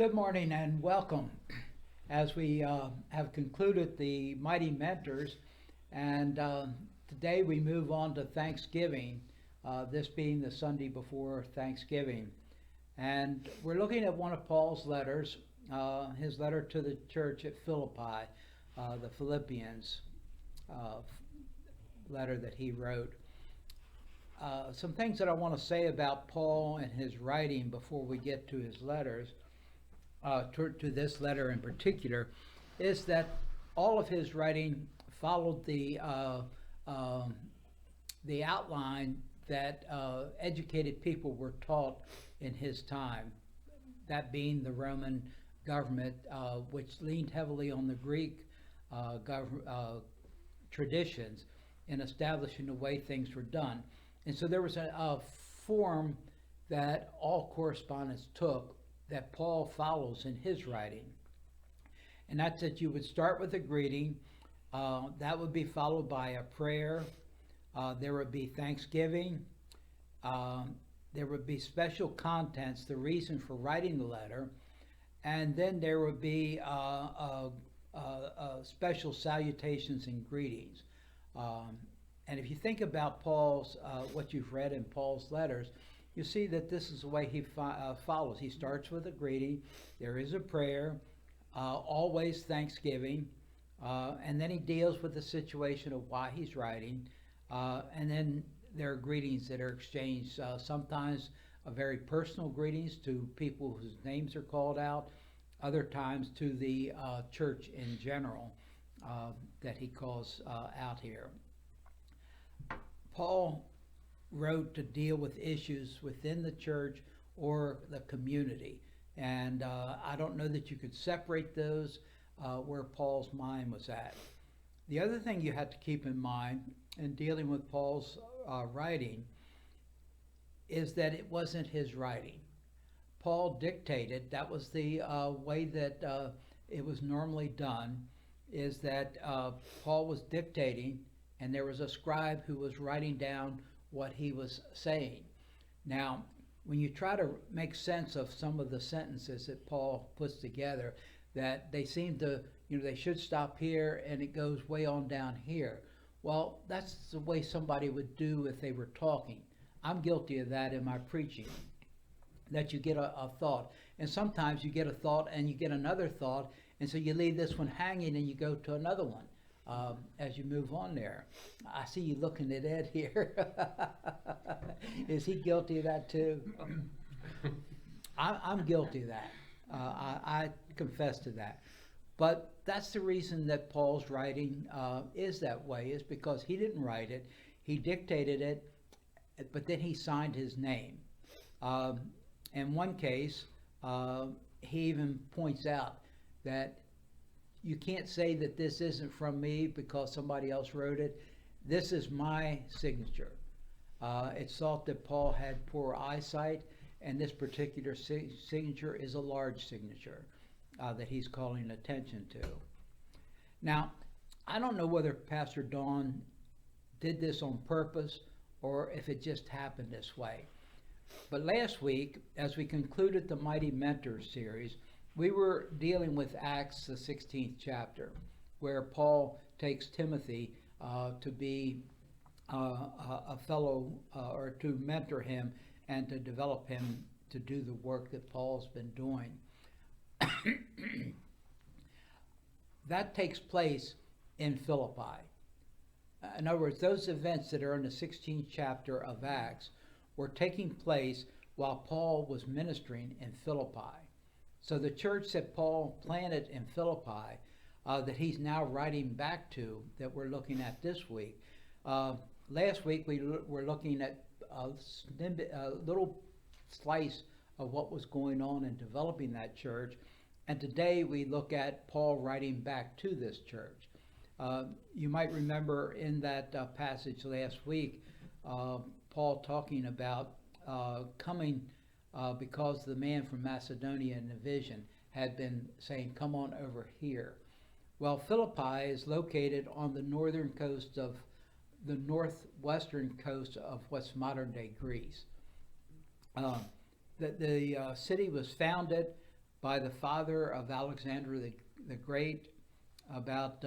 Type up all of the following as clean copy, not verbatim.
Good morning and welcome. As we have concluded the Mighty Mentors, and today we move on to Thanksgiving, this being the Sunday before Thanksgiving. And we're looking at one of Paul's letters, his letter to the church at Philippi, the Philippians uh, letter that he wrote. Some things that I want to say about Paul and his writing before we get to his letters to this letter in particular, is that all of his writing followed the outline that educated people were taught in his time. That being the Roman government, which leaned heavily on the Greek traditions in establishing the way things were done. And so there was a form that all correspondence took that Paul follows in his writing. And that's that you would start with a greeting, that would be followed by a prayer, there would be thanksgiving, there would be special contents, the reason for writing the letter, and then there would be special salutations and greetings. And if you think about Paul's, what you've read in Paul's letters, you see that this is the way he follows. He starts with a greeting, there is a prayer, always thanksgiving, and then he deals with the situation of why he's writing, and then there are greetings that are exchanged, sometimes very personal greetings to people whose names are called out, other times to the church in general that he calls out here. Paul wrote to deal with issues within the church or the community. And I don't know that you could separate those where Paul's mind was at. The other thing you have to keep in mind in dealing with Paul's writing is that it wasn't his writing. Paul dictated, that was the way that it was normally done, is that Paul was dictating and there was a scribe who was writing down what he was saying. Now, when you try to make sense of some of the sentences that Paul puts together, that they seem to, they should stop here and it goes way on down here. Well, that's the way somebody would do if they were talking. I'm guilty of that in my preaching, that you get a thought. And sometimes you get a thought and you get another thought, and so you leave this one hanging and you go to another one. As you move on there. I see you looking at Ed here. Is he guilty of that too? I'm guilty of that. I confess to that. But that's the reason that Paul's writing is that way, is because he didn't write it. He dictated it, but then he signed his name. In one case, he even points out that you can't say that this isn't from me because somebody else wrote it. This is my signature. It's thought that Paul had poor eyesight, and this particular signature is a large signature that he's calling attention to. Now, I don't know whether Pastor Don did this on purpose or if it just happened this way. But last week, as we concluded the Mighty Mentors series, we were dealing with Acts, the 16th chapter, where Paul takes Timothy to be a fellow or to mentor him and to develop him to do the work that Paul's been doing. That takes place in Philippi. In other words, those events that are in the 16th chapter of Acts were taking place while Paul was ministering in Philippi. So the church that Paul planted in Philippi, that he's now writing back to, that we're looking at this week. Last week we were looking at a little slice of what was going on in developing that church. And today we look at Paul writing back to this church. You might remember in that passage last week, Paul talking about coming because the man from Macedonia in the vision had been saying, come on over here. Well, Philippi is located on the northern coast of the northwestern coast of what's modern day Greece. The city was founded by the father of Alexander the Great about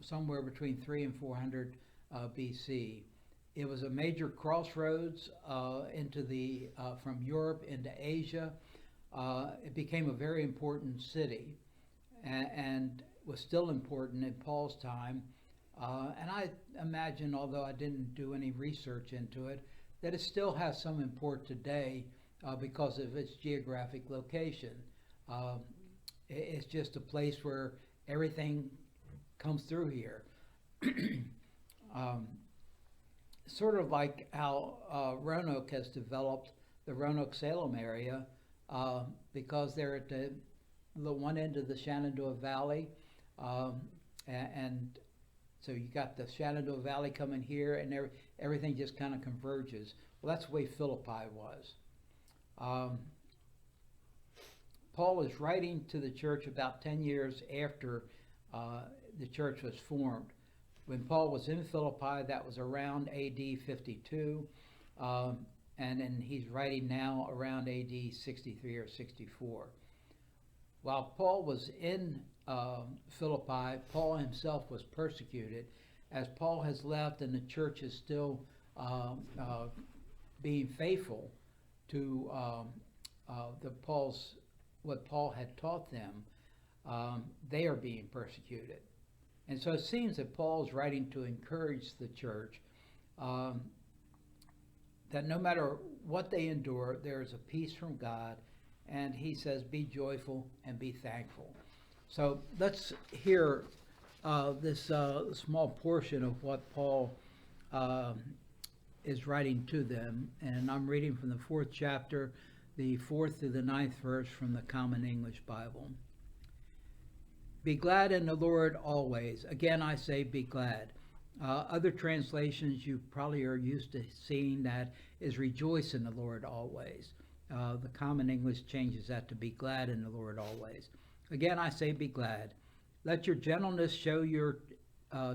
somewhere between 3 and 400 BC. It was a major crossroads into from Europe into Asia. It became a very important city and was still important in Paul's time. And I imagine, although I didn't do any research into it, that it still has some import today because of its geographic location. It's just a place where everything comes through here. Sort of like how Roanoke has developed, the Roanoke-Salem area, because they're at the one end of the Shenandoah Valley, and so you got the Shenandoah Valley coming here, and everything just kind of converges. Well, that's the way Philippi was. Paul is writing to the church about 10 years after the church was formed. When Paul was in Philippi, that was around AD 52, and then he's writing now around AD 63 or 64. While Paul was in Philippi, Paul himself was persecuted. As Paul has left and the church is still being faithful to what Paul had taught them, they are being persecuted. And so it seems that Paul is writing to encourage the church that no matter what they endure, there is a peace from God. And he says, be joyful and be thankful. So let's hear this small portion of what Paul is writing to them. And I'm reading from the 4th chapter, the 4th through the 9th verse from the Common English Bible. Be glad in the Lord always. Again, I say be glad. Other translations you probably are used to seeing that is rejoice in the Lord always. The Common English changes that to be glad in the Lord always. Again, I say be glad. Let your gentleness show your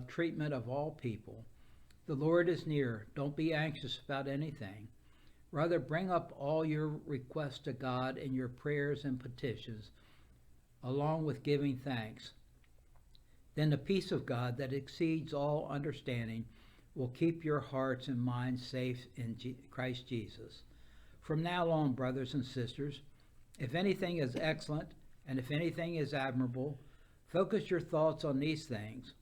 treatment of all people. The Lord is near. Don't be anxious about anything. Rather, bring up all your requests to God in your prayers and petitions, along with giving thanks. Then the peace of God that exceeds all understanding will keep your hearts and minds safe in Christ Jesus. From now on, brothers and sisters, if anything is excellent and if anything is admirable, focus your thoughts on these things: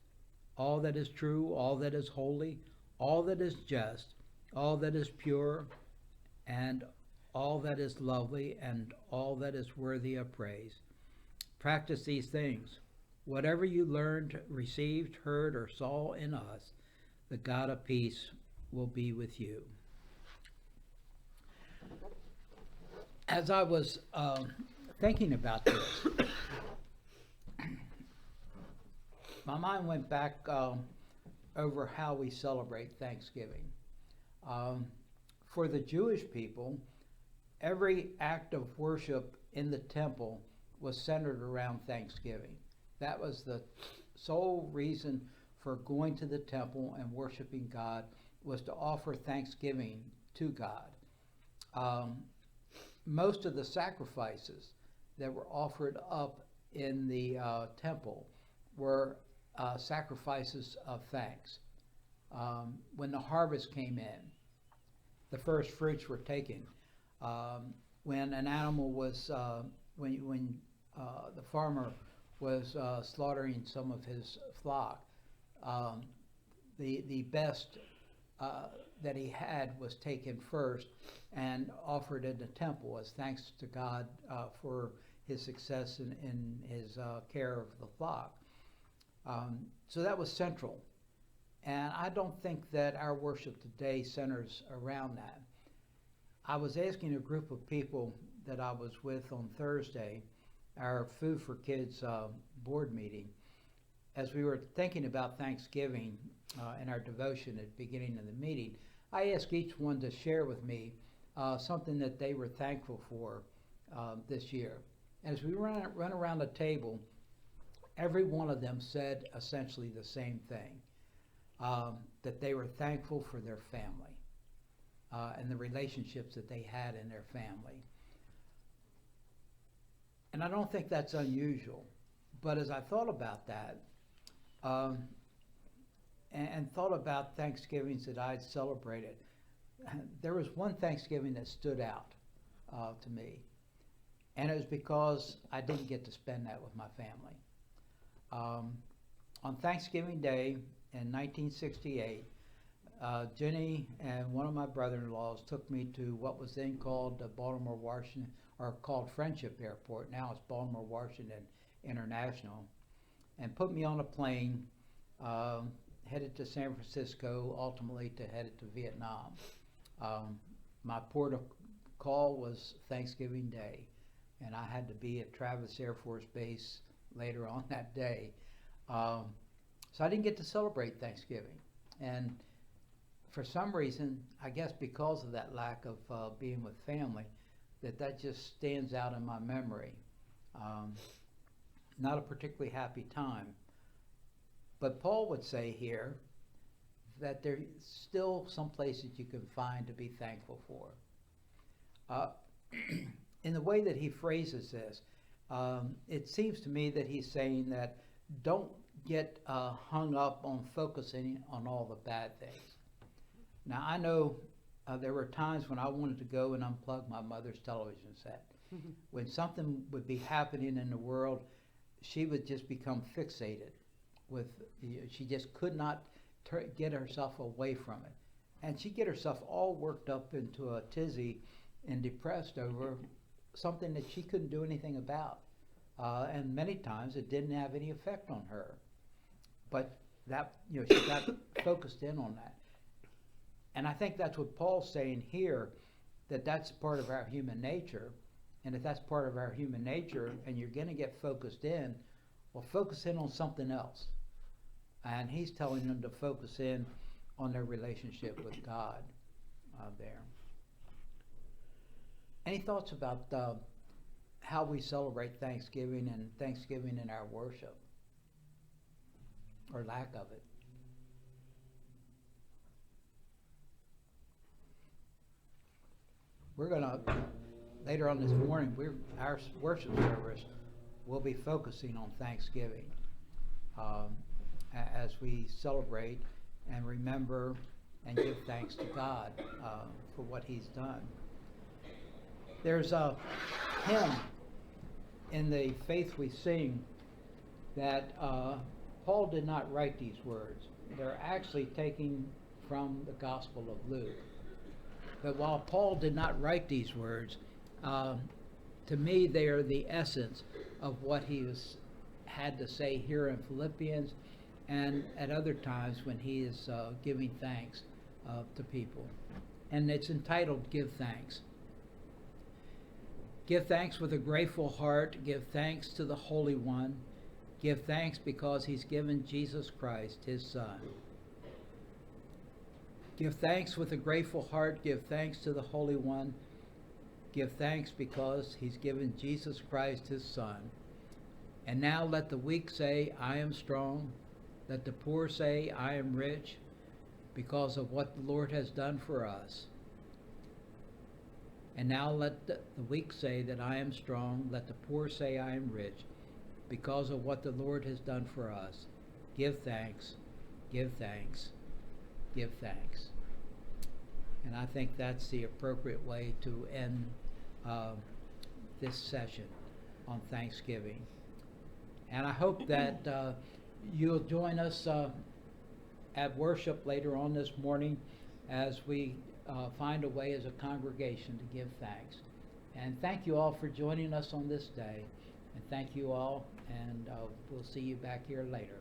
all that is true, all that is holy, all that is just, all that is pure, and all that is lovely, and all that is worthy of praise. Practice these things. Whatever you learned, received, heard, or saw in us, the God of peace will be with you. As I was thinking about this, my mind went back over how we celebrate Thanksgiving. For the Jewish people, every act of worship in the temple was centered around Thanksgiving. That was the sole reason for going to the temple and worshiping God, was to offer thanksgiving to God. Most of the sacrifices that were offered up in the temple were sacrifices of thanks. When the harvest came in, the first fruits were taken. When an animal was, when the farmer was slaughtering some of his flock, the best that he had was taken first and offered in the temple as thanks to God for his success in his care of the flock. So that was central. And I don't think that our worship today centers around that. I was asking a group of people that I was with on Thursday, our Food for Kids board meeting, as we were thinking about Thanksgiving in our devotion at the beginning of the meeting. I asked each one to share with me something that they were thankful for this year. As we run around the table, every one of them said essentially the same thing, that they were thankful for their family and the relationships that they had in their family. And I don't think that's unusual. But as I thought about that, um, and thought about Thanksgivings that I'd celebrated, there was one Thanksgiving that stood out to me. And it was because I didn't get to spend that with my family. Um, on Thanksgiving Day in 1968, Jenny and one of my brother-in-laws took me to what was then called the Baltimore Washington, or called Friendship Airport. Now it's Baltimore Washington International, and put me on a plane, headed to San Francisco, ultimately to headed to Vietnam. My port of call was Thanksgiving Day, and I had to be at Travis Air Force Base later on that day. So I didn't get to celebrate Thanksgiving. And for some reason, I guess because of that lack of being with family, that just stands out in my memory. Not a particularly happy time. But Paul would say here that there's still some places you can find to be thankful for. In the way that he phrases this, it seems to me that he's saying that don't get hung up on focusing on all the bad things. Now, I know there were times when I wanted to go and unplug my mother's television set. When something would be happening in the world, she would just become fixated with, she just could not get herself away from it. And she'd get herself all worked up into a tizzy and depressed over something that she couldn't do anything about. And many times it didn't have any effect on her. But that, she got focused in on that. And I think that's what Paul's saying here, that's part of our human nature. And if that's part of our human nature and you're going to get focused in, well, focus in on something else. And he's telling them to focus in on their relationship with God there. Any thoughts about how we celebrate Thanksgiving and Thanksgiving in our worship? Or lack of it? We're going to, later on this morning, our worship service will be focusing on Thanksgiving as we celebrate and remember and give thanks to God for what he's done. There's a hymn in the Faith We Sing that Paul did not write these words. They're actually taken from the Gospel of Luke. But while Paul did not write these words, to me they are the essence of what he had to say here in Philippians and at other times when he is giving thanks to people. And it's entitled Give Thanks. Give thanks with a grateful heart. Give thanks to the Holy One. Give thanks because he's given Jesus Christ, his Son. Give thanks with a grateful heart. Give thanks to the Holy One. Give thanks because he's given Jesus Christ, his Son. And now let the weak say, I am strong. Let the poor say, I am rich, because of what the Lord has done for us. And now let the weak say that I am strong. Let the poor say I am rich, because of what the Lord has done for us. Give thanks, give thanks, give thanks. And I think that's the appropriate way to end this session on Thanksgiving. And I hope that you'll join us at worship later on this morning as we find a way as a congregation to give thanks. And thank you all for joining us on this day. And thank you all, and we'll see you back here later.